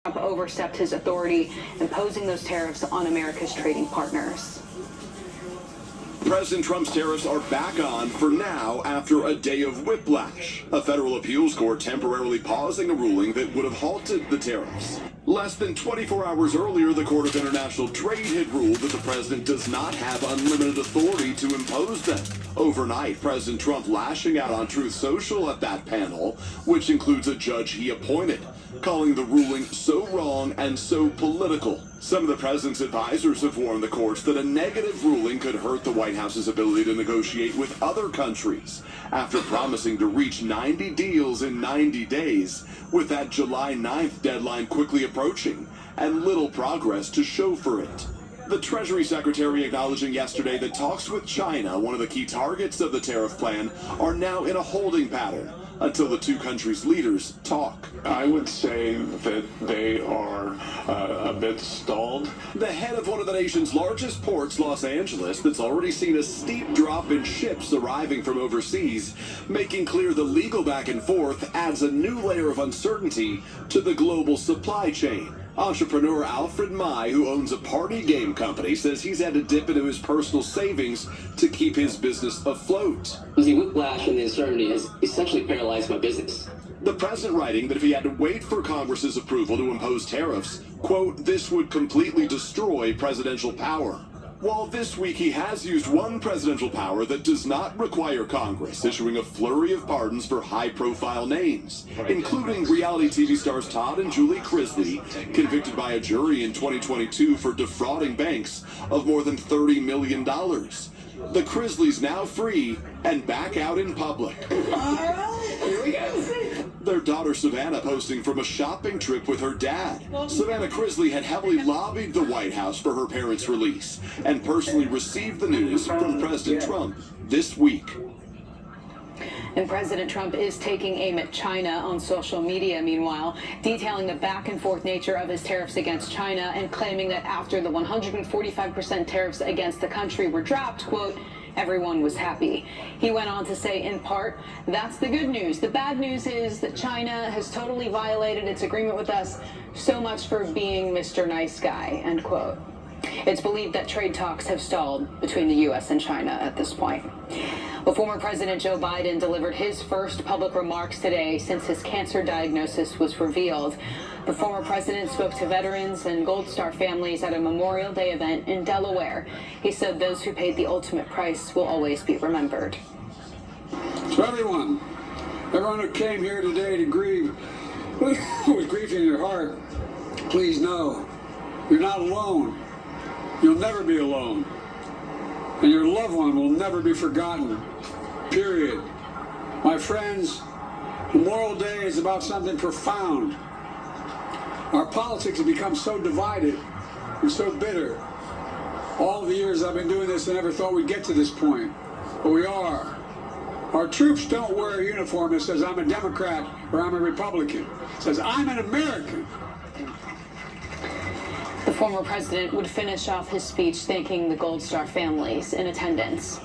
Trump overstepped his authority, imposing those tariffs on America's trading partners. President Trump's tariffs are back on for now after a day of whiplash. A federal appeals court temporarily pausing a ruling that would have halted the tariffs. Less than 24 hours earlier, the Court of International Trade had ruled that the president does not have unlimited authority to impose them. Overnight, President Trump lashing out on Truth Social at that panel, which includes a judge he appointed, calling the ruling so wrong and so political. Some of the president's advisors have warned the courts that a negative ruling could hurt the White House's ability to negotiate with other countries after promising to reach 90 deals in 90 days, with that July 9th deadline quickly approaching and little progress to show for it. The Treasury Secretary acknowledging yesterday that talks with China, one of the key targets of the tariff plan, are now in a holding pattern until the two countries' leaders talk. I would say that they are a bit stalled. The head of one of the nation's largest ports, Los Angeles, that's already seen a steep drop in ships arriving from overseas, making clear the legal back and forth adds a new layer of uncertainty to the global supply chain. Entrepreneur Alfred Mai, who owns a party game company, says he's had to dip into his personal savings to keep his business afloat. The whiplash and the uncertainty has essentially paralyzed my business. The president writing that if he had to wait for Congress's approval to impose tariffs, quote, this would completely destroy presidential power. While this week he has used one presidential power that does not require Congress, issuing a flurry of pardons for high-profile names, including reality TV stars Todd and Julie Crisley, convicted by a jury in 2022 for defrauding banks of more than $30 million. The Crisleys now free and back out in public. Here we go. Their daughter Savannah posting from a shopping trip with her dad. Savannah Crisley had heavily lobbied the White House for her parents' release and personally received the news from President Trump this week. And President Trump is taking aim at China on social media, meanwhile, detailing the back-and-forth nature of his tariffs against China and claiming that after the 145% tariffs against the country were dropped, quote, everyone was happy. He went on to say, in part, that's the good news. The bad news is that China has totally violated its agreement with us. So much for being Mr. Nice Guy, end quote. It's believed that trade talks have stalled between the U.S. and China at this point. Well, former President Joe Biden delivered his first public remarks today since his cancer diagnosis was revealed. The former president spoke to veterans and Gold Star families at a Memorial Day event in Delaware. He said those who paid the ultimate price will always be remembered. So everyone who came here today to grieve, with grief in your heart, please know you're not alone. You'll never be alone. And your loved one will never be forgotten. Period. My friends, Memorial Day is about something profound. Our politics have become so divided and so bitter. All the years I've been doing this, I never thought we'd get to this point. But we are. Our troops don't wear a uniform that says I'm a Democrat or I'm a Republican. It says I'm an American. The former president would finish off his speech thanking the Gold Star families in attendance.